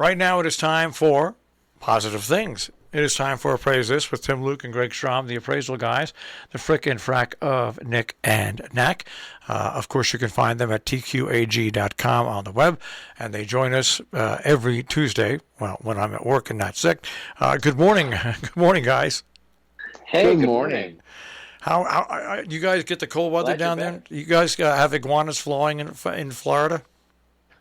Right now it is time for positive things. It is time for Appraise This with Tim Luke and Greg Strahm, the Appraisal Guys, the frick and frack of Nick and Knack. Of course, you can find them at tqag.com on the web, and they join us every Tuesday, well, when I'm at work and not sick. Good morning. Good morning, guys. Hey, good morning. How you guys get the cold weather down there? You guys have iguanas flying in Florida?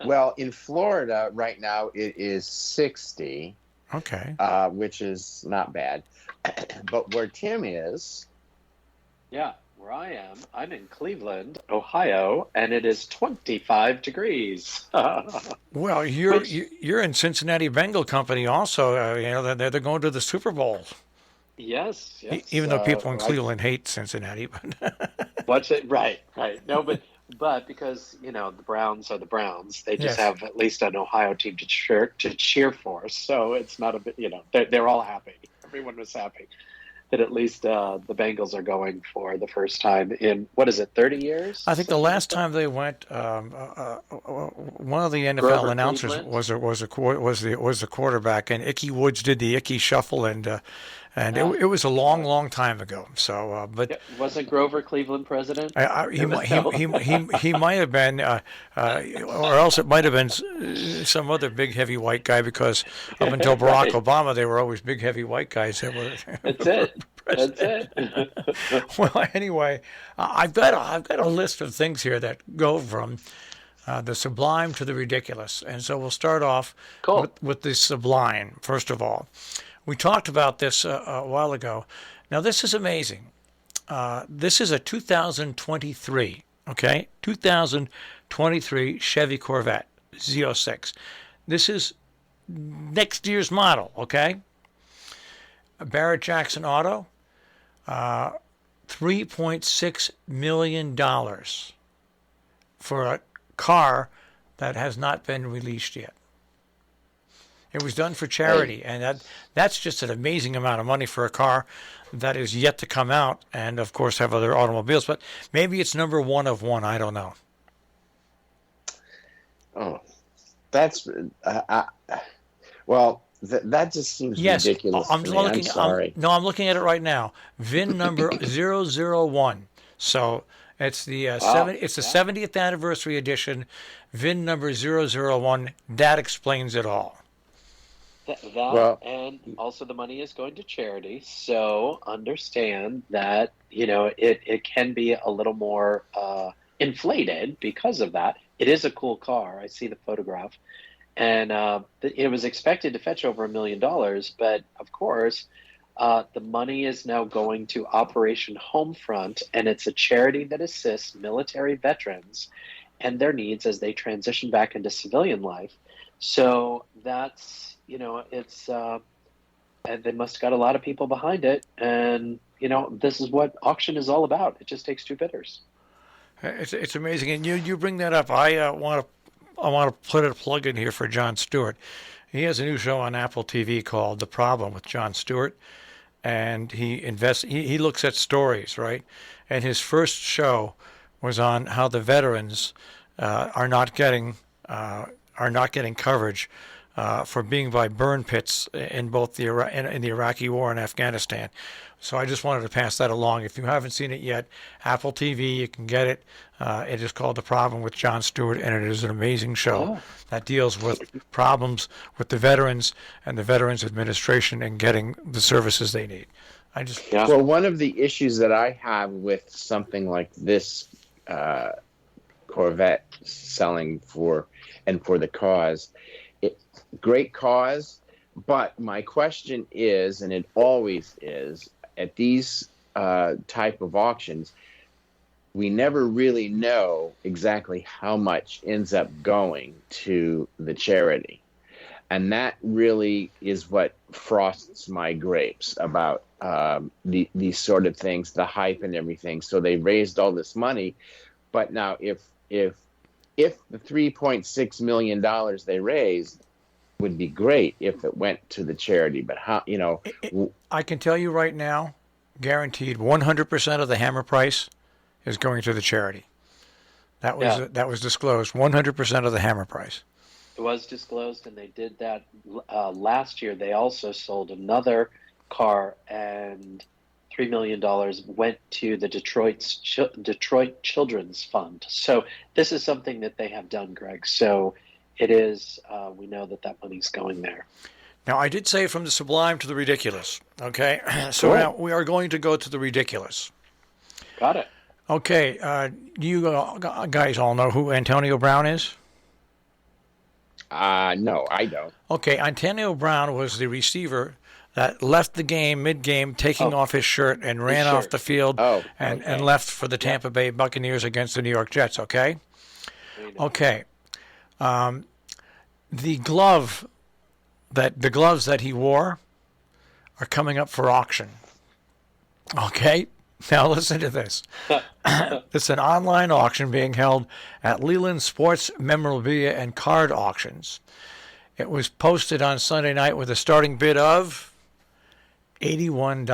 Well, in Florida right now it is 60. Okay. Which is not bad. But where Tim is... Yeah, where I am, I'm in Cleveland, Ohio, and it is 25 degrees. Well, you're in Cincinnati Bengal Company also. They're going to the Super Bowl. Yes. Even though people in Cleveland hate Cincinnati. What's it? Right. No, but because, the Browns are the Browns, they just have at least an Ohio team to cheer for. So it's not a bit, they're all happy. Everyone was happy that at least the Bengals are going for the first time in, 30 years? I think the last time they went, one of the NFL announcers was the quarterback, and Ickey Woods did the Ickey shuffle, and it was a long time ago. So, but wasn't Grover Cleveland president? He might have been, or else it might have been some other big heavy white guy. Because up until Barack Obama, they were always big heavy white guys that were. That's it. That's it. Well, anyway, I've got a list of things here that go from the sublime to the ridiculous, and so we'll start off with the sublime first of all. We talked about this a while ago. Now, this is amazing. This is a 2023, okay? 2023 Chevy Corvette Z06. This is next year's model, okay? Barrett Jackson Auto, $3.6 million for a car that has not been released yet. It was done for charity, and that's just an amazing amount of money for a car that is yet to come out, and of course have other automobiles. But maybe it's number one of one. I don't know. Oh, that's that just seems ridiculous. I'm sorry. I'm looking at it right now. VIN number 001. So it's the 70th anniversary edition. VIN number 001. That explains it all. And also the money is going to charity, so understand that it can be a little more inflated because of that. It is a cool car. I see the photograph, and it was expected to fetch over $1 million, but of course the money is now going to Operation Homefront, and it's a charity that assists military veterans and their needs as they transition back into civilian life. So that's it's and they must have got a lot of people behind it, and this is what auction is all about. It just takes two bidders. It's amazing, and you bring that up. I want to put a plug in here for Jon Stewart. He has a new show on Apple TV called The Problem with Jon Stewart, and he looks at stories, right? And his first show was on how the veterans are not getting coverage for being by burn pits in both the Iraqi war and Afghanistan. So I just wanted to pass that along. If you haven't seen it yet, Apple TV, you can get it. It is called The Problem with Jon Stewart, and it is an amazing show that deals with problems with the veterans and the Veterans Administration and getting the services they need. Well, one of the issues that I have with something like this Corvette selling for the cause, great cause, but my question is, and it always is, at these type of auctions, we never really know exactly how much ends up going to the charity. And that really is what frosts my grapes about these sort of things, the hype and everything. So they raised all this money, but now if the $3.6 million they raised would be great if it went to the charity, but how, I can tell you right now, guaranteed 100% of the hammer price is going to the charity. That was disclosed, 100% of the hammer price. It was disclosed, and they did that last year. They also sold another car, and $3 million went to the Detroit Children's Fund. So this is something that they have done, Greg. So it is. We know that that money's going there. Now, I did say from the sublime to the ridiculous. Okay, so Cool. now we are going to go to the ridiculous. Got it. Okay, you guys all know who Antonio Brown is? No, I don't. Okay, Antonio Brown was the receiver that left the game mid-game, taking off his shirt and ran off the field and left for the Tampa Bay Buccaneers against the New York Jets, okay? Okay. The gloves that he wore are coming up for auction. Okay? Now listen to this. It's an online auction being held at Leland Sports Memorabilia and Card Auctions. It was posted on Sunday night with a starting bid of $81.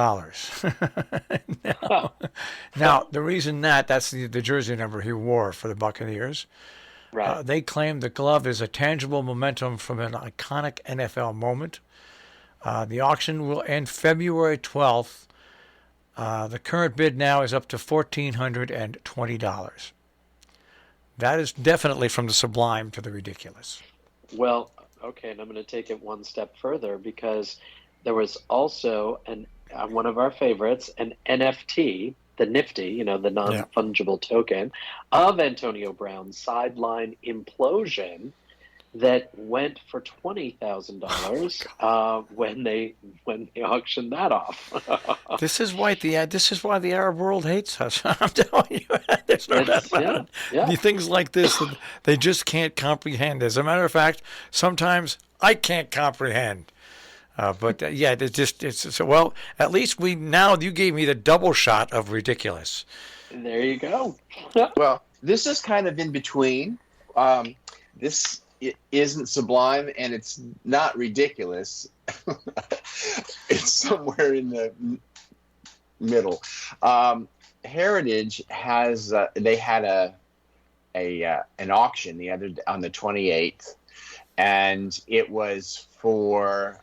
Now, the reason that's the jersey number he wore for the Buccaneers. Right. They claim the glove is a tangible momentum from an iconic NFL moment. The auction will end February 12th. The current bid now is up to $1,420. That is definitely from the sublime to the ridiculous. Well, okay, and I'm going to take it one step further, because there was also one of our favorites, an NFT, the Nifty, the non-fungible token of Antonio Brown's sideline implosion that went for $20,000 when they auctioned that off. This is why the Arab world hates us. I'm telling you, there's no doubt about it. Yeah. Things like this, they just can't comprehend. As a matter of fact, sometimes I can't comprehend. But well. At least you gave me the double shot of ridiculous. There you go. Well, this is kind of in between. This isn't sublime and it's not ridiculous. It's somewhere in the middle. Heritage has they had an auction on the 28th, and it was for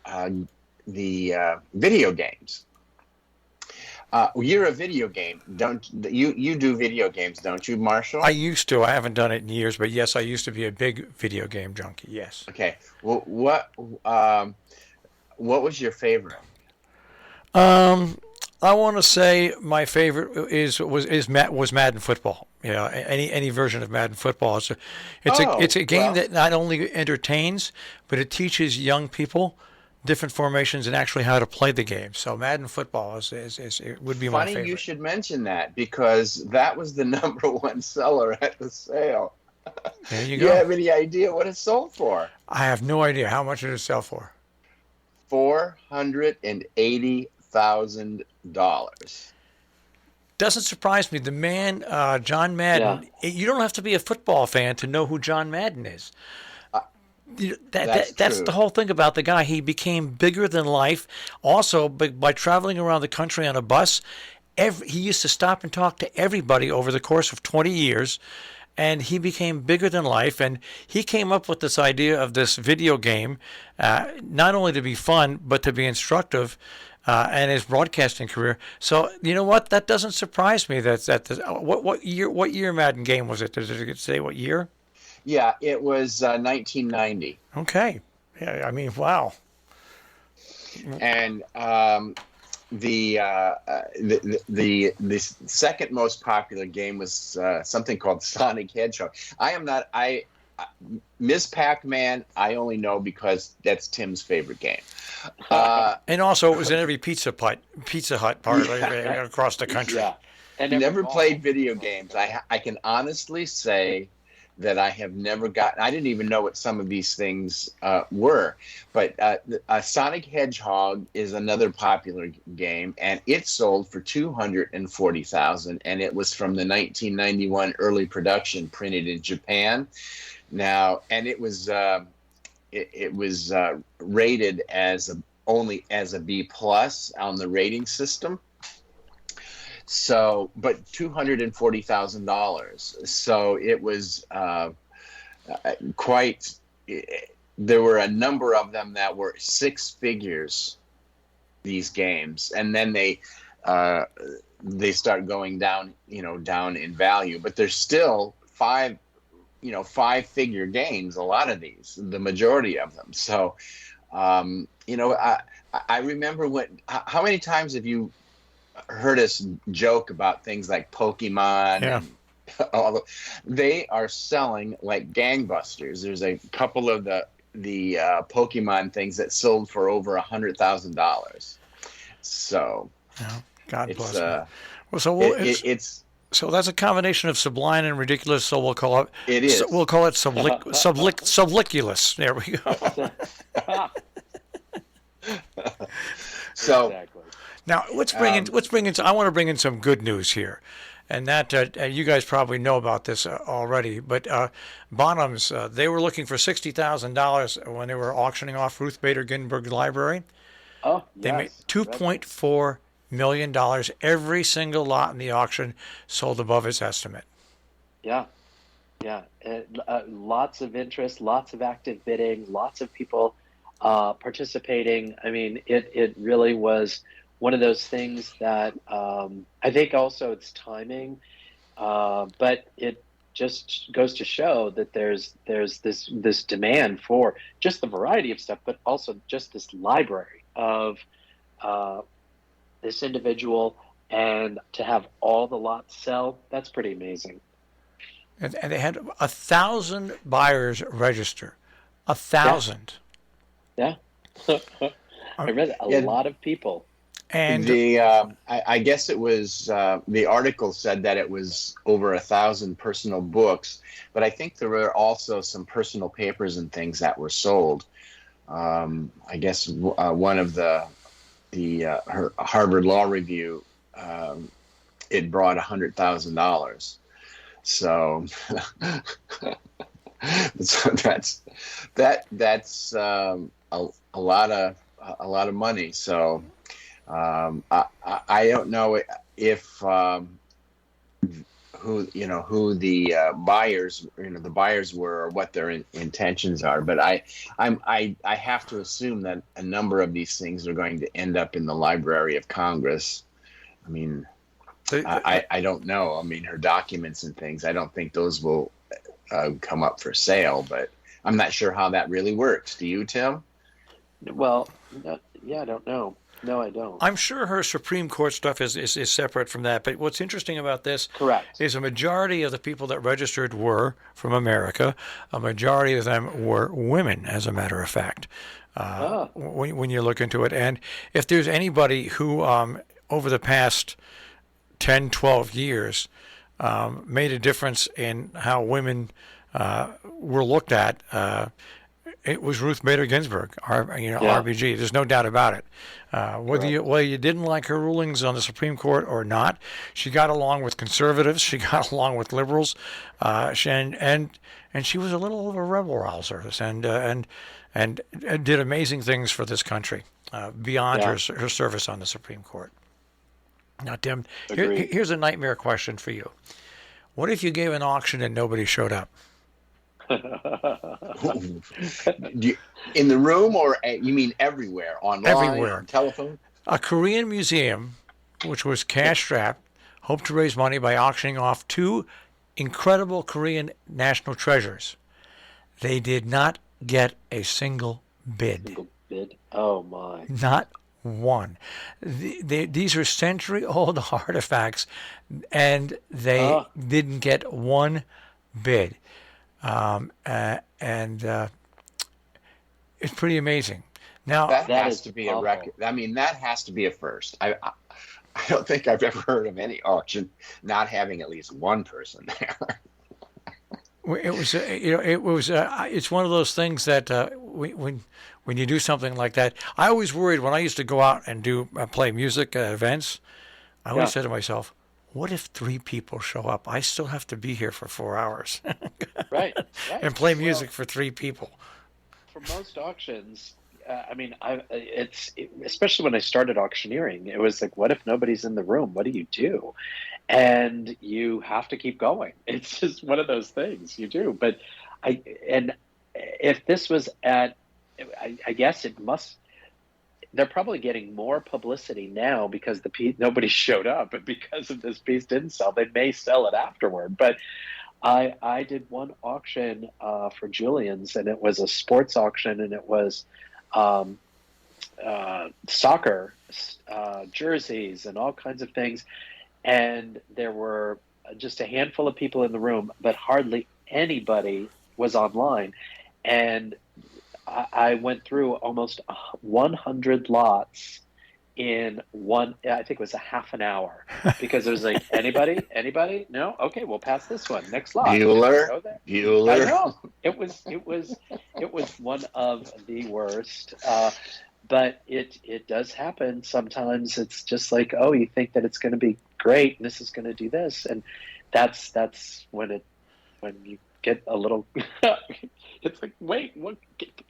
the video games. You're a video game, don't you do video games, don't you, Marshall? I used to. I haven't done it in years, but yes, I used to be a big video game junkie. Yes. Okay. Well, what was your favorite? I want to say my favorite was Madden Football. Any version of Madden Football. It's a game that not only entertains, but it teaches young people different formations and actually how to play the game. So Madden Football would be my favorite. Funny you should mention that, because that was the number one seller at the sale. There you go. Do you have any idea what it sold for? I have no idea. How much did it sell for? $480,000. Doesn't surprise me. The man, John Madden, you don't have to be a football fan to know who John Madden is. That's the whole thing about the guy. He became bigger than life. Also, by traveling around the country on a bus, he used to stop and talk to everybody over the course of 20 years, and he became bigger than life. And he came up with this idea of this video game, not only to be fun, but to be instructive, and his broadcasting career. So, you know what? That doesn't surprise me. What year Madden game was it? Did it say what year? Yeah, it was 1990. Okay. Yeah, I mean, wow. And the second most popular game was something called Sonic Hedgehog. Ms. Pac-Man, I only know because that's Tim's favorite game. And also, it was in every Pizza Hut part across the country. Yeah. And never played video games. I can honestly say that I have never gotten. I didn't even know what some of these things were. But Sonic Hedgehog is another popular game, and it sold for $240,000, and it was from the 1991 early production, printed in Japan. Now, and it was rated only as a B+ on the rating system. So, but $240,000. So it was quite there were a number of them that were six figures, these games, and then they start going down, down in value, but there's still five-figure games, a lot of these, the majority of them. So, I remember how many times have you heard us joke about things like Pokemon? Yeah. And they are selling like gangbusters. There's a couple of the Pokemon things that sold for over $100,000. So, yeah, God bless. So that's a combination of sublime and ridiculous. So we'll call it. It is. So we'll call it subliculous. There we go. So exactly. Now let's bring in. I want to bring in some good news here, and that you guys probably know about this already. But Bonhams, they were looking for $60,000 when they were auctioning off Ruth Bader Ginsburg Library. Oh, They made $2.4 million. Every single lot in the auction sold above its estimate. Yeah. Lots of interest, lots of active bidding, lots of people participating. I mean, it really was one of those things that I think also it's timing, but it just goes to show that there's this demand for just the variety of stuff, but also just this library of this individual, and to have all the lots sell, that's pretty amazing. And they had 1,000 buyers register. 1,000. Yeah. I read a lot of people. And I guess it was the article said that it was over 1,000 personal books, but I think there were also some personal papers and things that were sold. I guess one of the Harvard Law Review, it brought $100,000. So, that's a lot of money. So I don't know if who the buyers were, or what their intentions are, but I have to assume that a number of these things are going to end up in the Library of Congress. I mean, I don't know. I mean, her documents and things, I don't think those will come up for sale, but I'm not sure how that really works. Do you, Tim? Well, yeah, I don't know. No, I don't. I'm sure her Supreme Court stuff is separate from that. But what's interesting about this is a majority of the people that registered were from America. A majority of them were women, as a matter of fact, when you look into it. And if there's anybody who, over the past 10, 12 years, made a difference in how women were looked at, it was Ruth Bader Ginsburg, RBG. There's no doubt about it. Whether you didn't like her rulings on the Supreme Court or not, she got along with conservatives. She got along with liberals, and she was a little of a rebel rouser, and did amazing things for this country beyond her service on the Supreme Court. Now, Tim, here's a nightmare question for you. What if you gave an auction and nobody showed up? In the room, or you mean everywhere? Online? Everywhere. On telephone? A Korean museum, which was cash-strapped, hoped to raise money by auctioning off two incredible Korean national treasures. They did not get a single bid. Single bid? Oh, my. Not one. These are century-old artifacts, and they didn't get one bid. It's pretty amazing. Now that has to be a record. I mean, that has to be a first. I don't think I've ever heard of any auction not having at least one person there. It's one of those things that when you do something like that, I always worried when I used to go out and play music at events. I always said to myself, what if 3 people show up? I still have to be here for 4 hours. Right. And play music for 3 people. For most auctions, especially when I started auctioneering, it was like, what if nobody's in the room? What do you do? And you have to keep going. It's just one of those things you do. But if this was at, I guess it must. They're probably getting more publicity now because the piece, nobody showed up, but because of this piece didn't sell, they may sell it afterward. But I did one auction for Julian's, and it was a sports auction, and it was soccer jerseys and all kinds of things. And there were just a handful of people in the room, but hardly anybody was online. And I went through almost 100 lots in I think it was a half an hour, because it was like, anybody? No? Okay, we'll pass this one. Next lot. Bueller. I know. It was one of the worst. But it does happen. Sometimes it's just like, oh, you think that it's going to be great and this is going to do this. And that's when you get a little, it's like, wait, what?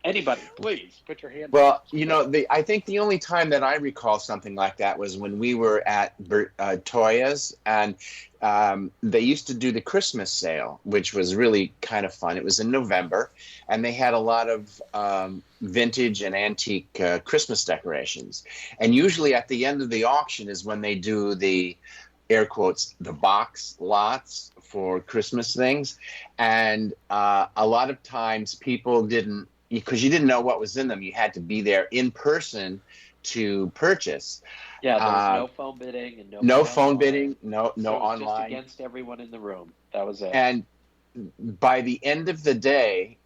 Anybody, please put your hand up. Well, I think the only time that I recall something like that was when we were at Toya's, and they used to do the Christmas sale, which was really kind of fun. It was in November, and they had a lot of vintage and antique Christmas decorations. And usually at the end of the auction is when they do the, air quotes, the box lots for Christmas things. And a lot of times people didn't, because you didn't know what was in them. You had to be there in person to purchase. Yeah, there was no phone bidding and no phone bidding, no online. Just against everyone in the room. That was it. And by the end of the day,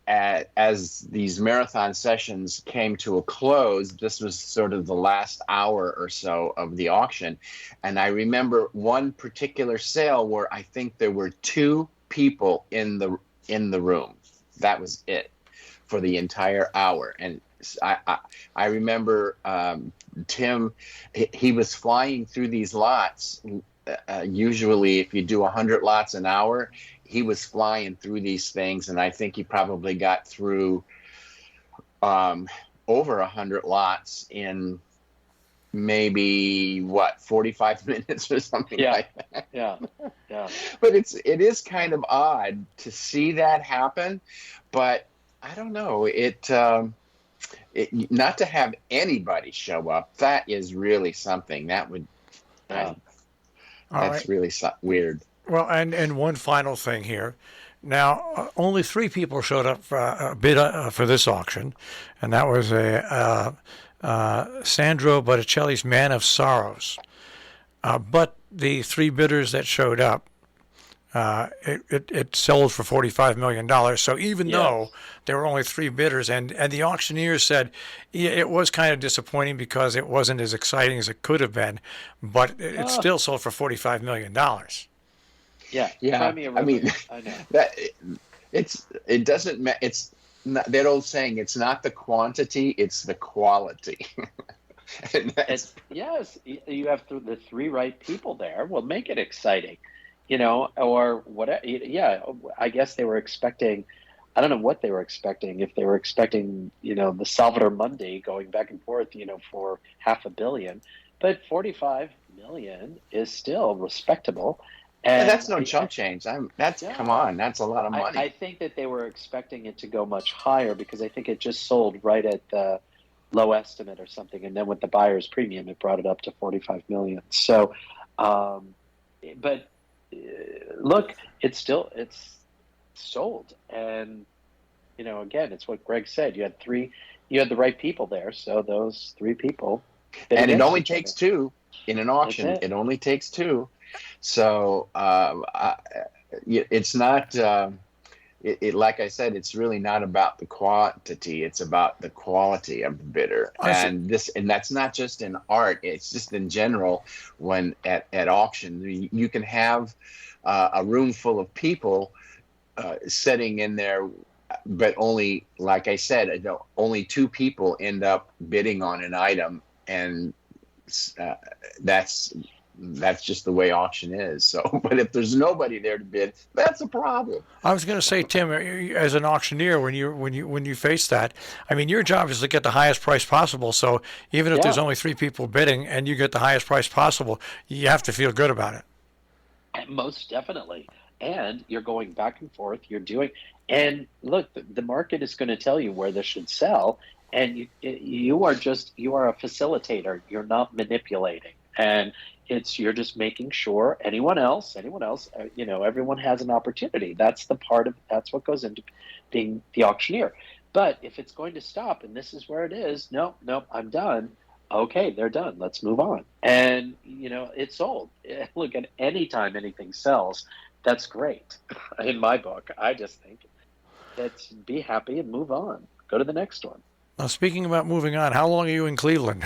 as these marathon sessions came to a close, this was sort of the last hour or so of the auction. And I remember one particular sale where I think there were 2 people in the room. That was it for the entire hour. And I remember Tim, he was flying through these lots. Usually if you do 100 lots an hour, he was flying through these things, and I think he probably got through over 100 lots in maybe 45 minutes or something like that. Yeah. But it is kind of odd to see that happen, but I don't know. Not to have anybody show up, that is really something. That would that's right. really weird. Well, and one final thing here. Now, only 3 people showed up for bid for this auction, and that was Sandro Botticelli's Man of Sorrows. But the 3 bidders that showed up, it sold for $45 million. So even though there were only 3 bidders, and the auctioneer said it was kind of disappointing because it wasn't as exciting as it could have been, but it still sold for $45 million. Yeah. I mean, I know that it doesn't. It's not, that old saying. It's not the quantity; it's the quality. Yes, you have the 3 right people there. Well, make it exciting, or whatever. Yeah, I guess they were expecting. I don't know what they were expecting. If they were expecting, the Salvador Mundi going back and forth, for $500 million, but 45 million is still respectable. And that's no chump change. Come on, that's a lot of money. I think that they were expecting it to go much higher because I think it just sold right at the low estimate or something, and then with the buyer's premium, it brought it up to 45 million. So, but look, it's sold, and again, it's what Greg said. You had the right people there, so those 3 people. And it only takes 2 in an auction. It only takes 2. So it's not. Like I said, it's really not about the quantity; it's about the quality of the bidder. And that's not just in art; it's just in general. When at auction, you can have a room full of people sitting in there, but only, like I said, only 2 people end up bidding on an item, and that's just the way auction is. So, but if there's nobody there to bid, that's a problem. I was going to say, Tim, as an auctioneer, when you face that, I mean, your job is to get the highest price possible. So even if there's only 3 people bidding and you get the highest price possible, you have to feel good about it. Most definitely. And you're going back and forth. You're doing, And look, the market is going to tell you where this should sell, and you are a facilitator. You're not manipulating, and you're just making sure anyone else, everyone has an opportunity. That's what goes into being the auctioneer. But if it's going to stop and this is where it is, nope, I'm done. Okay, they're done. Let's move on. And it's sold. Look, at any time anything sells, that's great. In my book, I just think let's be happy and move on. Go to the next one. Now, speaking about moving on, how long are you in Cleveland?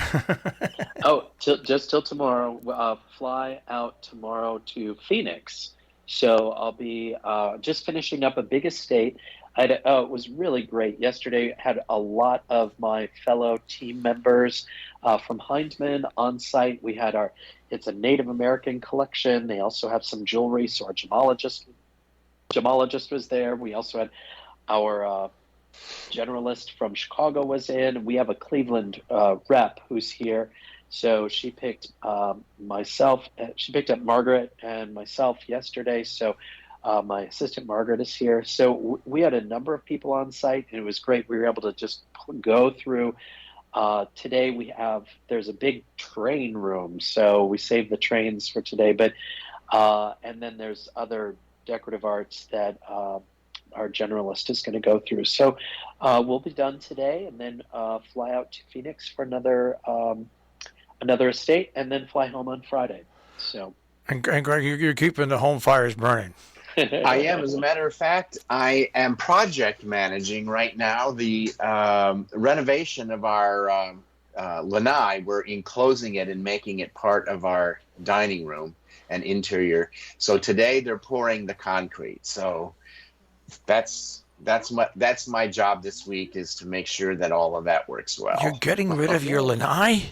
Just till tomorrow. Fly out tomorrow to Phoenix. So I'll be just finishing up a big estate. It was really great. Yesterday, had a lot of my fellow team members from Hindman on site. We had it's a Native American collection. They also have some jewelry. So our gemologist was there. We also had our generalist from Chicago was in. We have a Cleveland rep who's here. So she picked myself. She picked up Margaret and myself yesterday. So my assistant Margaret is here. So we had a number of people on site, and it was great. We were able to just go through. Today there's a big train room, so we saved the trains for today. But and then there's other decorative arts that our generalist is going to go through. So we'll be done today, and then fly out to Phoenix for another estate, and then fly home on Friday. So. And Greg, you're keeping the home fires burning. I am. As a matter of fact, I am project managing right now the renovation of our lanai. We're enclosing it and making it part of our dining room and interior. So today they're pouring the concrete. So that's my job this week, is to make sure that all of that works well. You're getting rid of your lanai?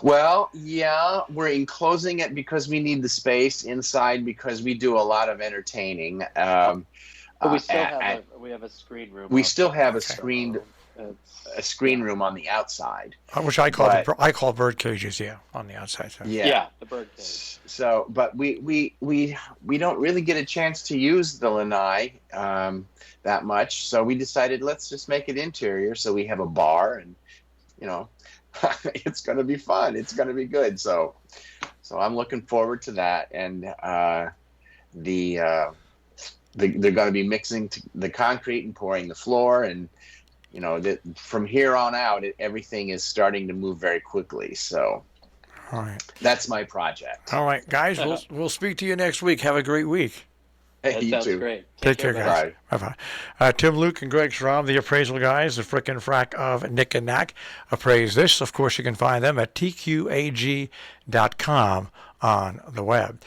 Well, yeah, we're enclosing it because we need the space inside, because we do a lot of entertaining. But we still have a screen room. We still have a screen room on the outside, which I call bird cages. Yeah, on the outside. So. Yeah, the bird cage. So, but we don't really get a chance to use the lanai that much. So we decided, let's just make it interior. So we have a bar, and it's going to be fun. It's going to be good. So I'm looking forward to that. And they're going to be mixing the concrete and pouring the floor. And, from here on out, everything is starting to move very quickly. So all right, that's my project. All right, guys, we'll speak to you next week. Have a great week. That sounds great. Take care, guys. Bye-bye. Tim, Luke, and Greg Strahm, the Appraisal Guys, the frickin' frack of Nick and Knack. Appraise this. Of course, you can find them at tqag.com on the web.